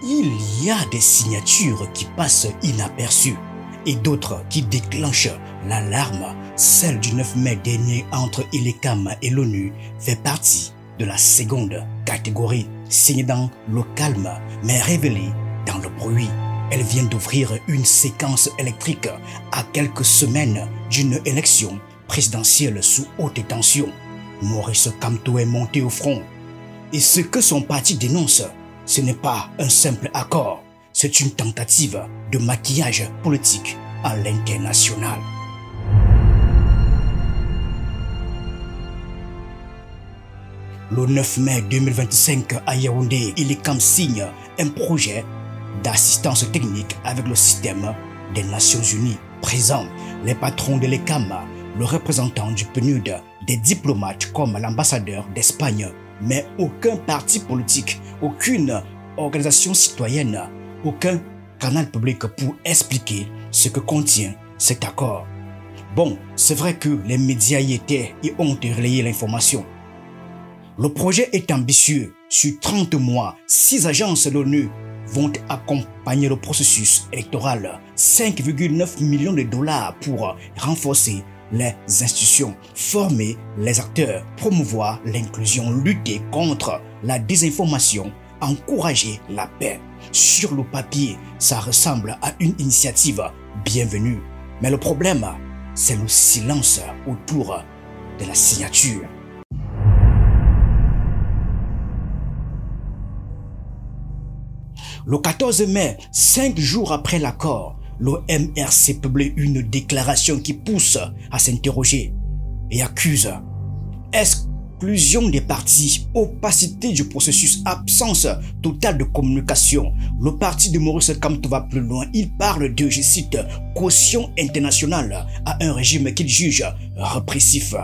Il y a des signatures qui passent inaperçues et d'autres qui déclenchent l'alarme. Celle du 9 mai dernier entre ILECAM et l'ONU fait partie de la seconde catégorie, signée dans le calme mais révélée dans le bruit. Elle vient d'ouvrir une séquence électrique à quelques semaines d'une élection présidentielle sous haute tension. Maurice Kamto est monté au front. Et ce que son parti dénonce, ce n'est pas un simple accord, c'est une tentative de maquillage politique à l'international. Le 9 mai 2025 à Yaoundé, ILECAM signe un projet d'assistance technique avec le système des Nations Unies. Présents les patrons de l'ILECAM, le représentant du PNUD, des diplomates comme l'ambassadeur d'Espagne, mais aucun parti politique, aucune organisation citoyenne, aucun canal public pour expliquer ce que contient cet accord. Bon, c'est vrai que les médias y étaient et ont relayé l'information. Le projet est ambitieux. Sur 30 mois, 6 agences de l'ONU vont accompagner le processus électoral. 5,9 millions de dollars pour renforcer les institutions, former les acteurs, promouvoir l'inclusion, lutter contre la désinformation, encourager la paix. Sur le papier, ça ressemble à une initiative bienvenue. Mais le problème, c'est le silence autour de la signature. Le 14 mai, 5 jours après l'accord, le MRC publie une déclaration qui pousse à s'interroger et accuse exclusion des partis, opacité du processus, absence totale de communication. Le parti de Maurice Kamto va plus loin. Il parle de, je cite, caution internationale à un régime qu'il juge répressif.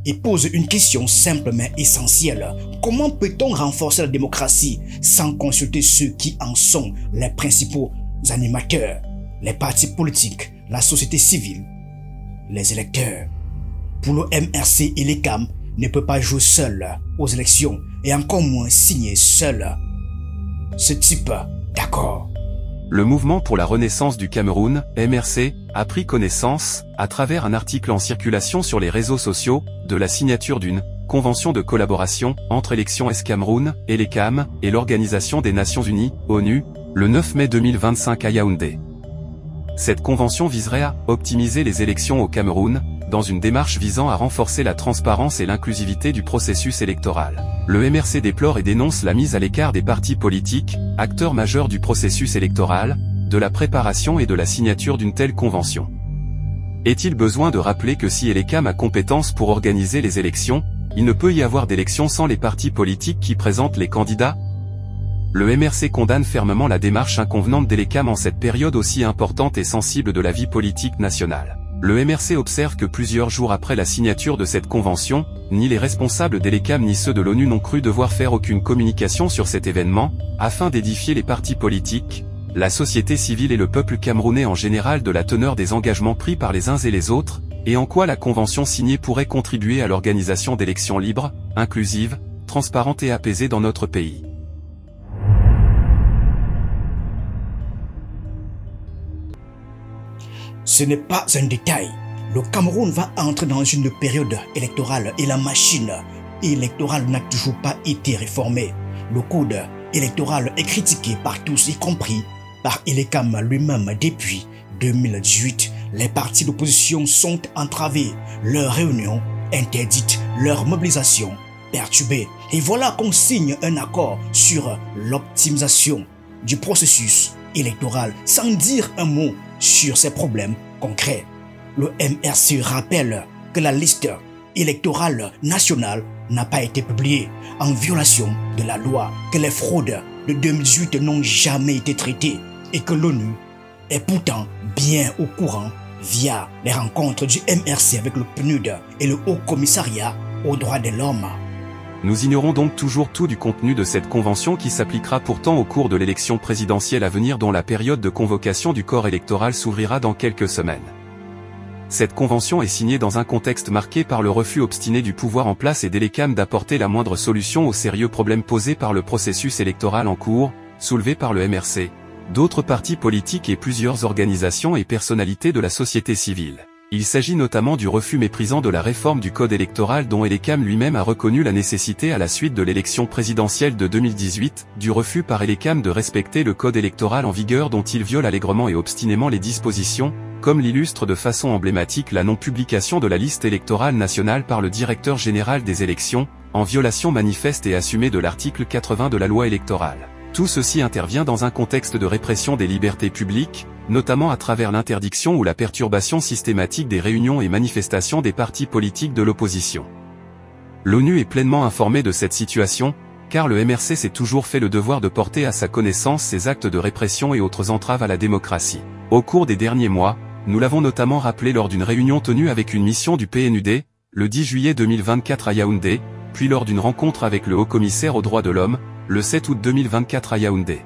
Et pose une question simple mais essentielle. Comment peut-on renforcer la démocratie sans consulter ceux qui en sont les principaux animateurs, les partis politiques, la société civile, les électeurs? Pour le MRC, ILECAM ne peut pas jouer seul aux élections et encore moins signer seul ce type d'accord. Le mouvement pour la renaissance du Cameroun, MRC, a pris connaissance, à travers un article en circulation sur les réseaux sociaux, de la signature d'une convention de collaboration entre Élections Cameroun, ILECAM, et l'Organisation des Nations Unies, ONU, le 9 mai 2025 à Yaoundé. Cette convention viserait à optimiser les élections au Cameroun, dans une démarche visant à renforcer la transparence et l'inclusivité du processus électoral. Le MRC déplore et dénonce la mise à l'écart des partis politiques, acteurs majeurs du processus électoral, de la préparation et de la signature d'une telle convention. Est-il besoin de rappeler que si ILECAM a compétence pour organiser les élections, il ne peut y avoir d'élections sans les partis politiques qui présentent les candidats? Le MRC condamne fermement la démarche inconvenante d'ILECAM en cette période aussi importante et sensible de la vie politique nationale. Le MRC observe que plusieurs jours après la signature de cette convention, ni les responsables d'ILECAM ni ceux de l'ONU n'ont cru devoir faire aucune communication sur cet événement, afin d'édifier les partis politiques, la société civile et le peuple camerounais en général de la teneur des engagements pris par les uns et les autres, et en quoi la convention signée pourrait contribuer à l'organisation d'élections libres, inclusives, transparentes et apaisées dans notre pays. Ce n'est pas un détail. Le Cameroun va entrer dans une période électorale et la machine électorale n'a toujours pas été réformée. Le code électoral est critiqué par tous, y compris par ILECAM lui-même depuis 2018. Les partis d'opposition sont entravés, leurs réunions interdites, leur mobilisation perturbée. Et voilà qu'on signe un accord sur l'optimisation du processus électoral sans dire un mot sur ces problèmes concrets. Le MRC rappelle que la liste électorale nationale n'a pas été publiée en violation de la loi, que les fraudes de 2018 n'ont jamais été traitées et que l'ONU est pourtant bien au courant via les rencontres du MRC avec le PNUD et le Haut Commissariat aux droits de l'homme. Nous ignorons donc toujours tout du contenu de cette convention qui s'appliquera pourtant au cours de l'élection présidentielle à venir dont la période de convocation du corps électoral s'ouvrira dans quelques semaines. Cette convention est signée dans un contexte marqué par le refus obstiné du pouvoir en place et d'ILECAM d'apporter la moindre solution aux sérieux problèmes posés par le processus électoral en cours, soulevés par le MRC, d'autres partis politiques et plusieurs organisations et personnalités de la société civile. Il s'agit notamment du refus méprisant de la réforme du code électoral dont Elekam lui-même a reconnu la nécessité à la suite de l'élection présidentielle de 2018, du refus par Elekam de respecter le code électoral en vigueur dont il viole allègrement et obstinément les dispositions, comme l'illustre de façon emblématique la non-publication de la liste électorale nationale par le directeur général des élections, en violation manifeste et assumée de l'article 80 de la loi électorale. Tout ceci intervient dans un contexte de répression des libertés publiques, notamment à travers l'interdiction ou la perturbation systématique des réunions et manifestations des partis politiques de l'opposition. L'ONU est pleinement informée de cette situation, car le MRC s'est toujours fait le devoir de porter à sa connaissance ces actes de répression et autres entraves à la démocratie. Au cours des derniers mois, nous l'avons notamment rappelé lors d'une réunion tenue avec une mission du PNUD, le 10 juillet 2024 à Yaoundé, puis lors d'une rencontre avec le Haut-Commissaire aux droits de l'homme, le 7 août 2024 à Yaoundé.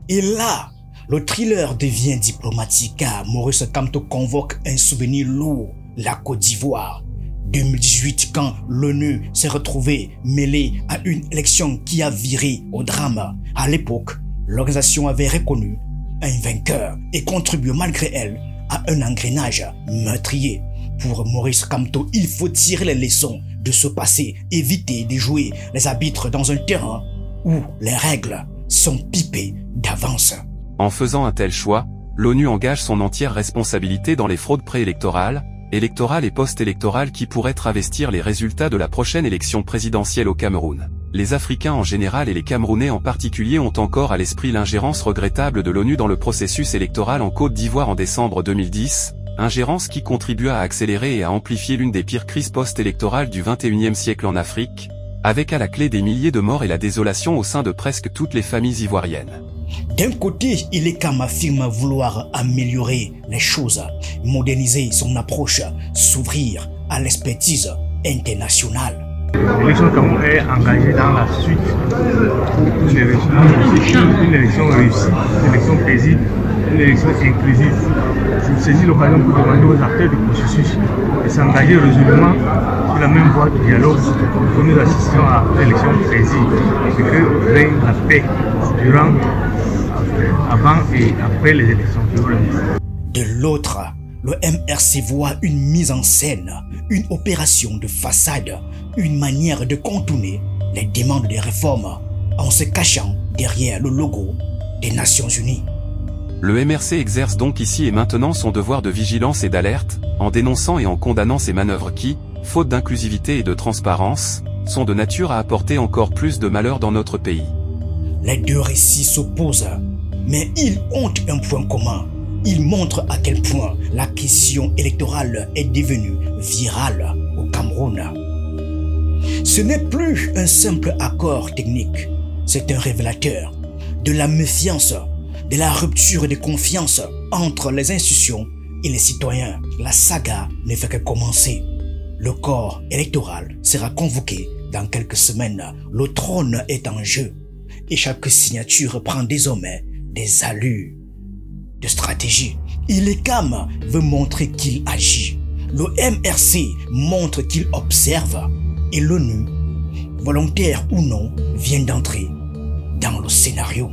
Et là, le thriller devient diplomatique car Maurice Kamto convoque un souvenir lourd, la Côte d'Ivoire. 2018, quand l'ONU s'est retrouvée mêlée à une élection qui a viré au drame. À l'époque, l'organisation avait reconnu un vainqueur et contribué malgré elle à un engrenage meurtrier. Pour Maurice Kamto, il faut tirer les leçons de ce passé, éviter de jouer les arbitres dans un terrain où les règles sont pipées d'avance. En faisant un tel choix, l'ONU engage son entière responsabilité dans les fraudes préélectorales, électorales et post-électorales qui pourraient travestir les résultats de la prochaine élection présidentielle au Cameroun. Les Africains en général et les Camerounais en particulier ont encore à l'esprit l'ingérence regrettable de l'ONU dans le processus électoral en Côte d'Ivoire en décembre 2010, ingérence qui contribua à accélérer et à amplifier l'une des pires crises post-électorales du XXIe siècle en Afrique, avec à la clé des milliers de morts et la désolation au sein de presque toutes les familles ivoiriennes. D'un côté, Elekam affirme vouloir améliorer les choses, moderniser son approche, s'ouvrir à l'expertise internationale. L'élection Cameroun est engagée dans la suite d'une élection réussie, une élection paisible, une élection inclusive. Je saisis l'occasion pour demander aux acteurs du processus de s'engager résolument sur la même voie de dialogue pour que nous assistions à l'élection paisible et que règne la paix durant, avant et après les élections. De l'autre, le MRC voit une mise en scène, une opération de façade, une manière de contourner les demandes de réformes en se cachant derrière le logo des Nations Unies. Le MRC exerce donc ici et maintenant son devoir de vigilance et d'alerte, en dénonçant et en condamnant ces manœuvres qui, faute d'inclusivité et de transparence, sont de nature à apporter encore plus de malheur dans notre pays. Les deux récits s'opposent, mais ils ont un point commun. Ils montrent à quel point la question électorale est devenue virale au Cameroun. Ce n'est plus un simple accord technique, c'est un révélateur de la méfiance, de la rupture de confiance entre les institutions et les citoyens. La saga ne fait que commencer. Le corps électoral sera convoqué dans quelques semaines. Le trône est en jeu et chaque signature prend désormais des allures de stratégie. Elekam veut montrer qu'il agit. Le MRC montre qu'il observe. Et l'ONU, volontaire ou non, vient d'entrer dans le scénario.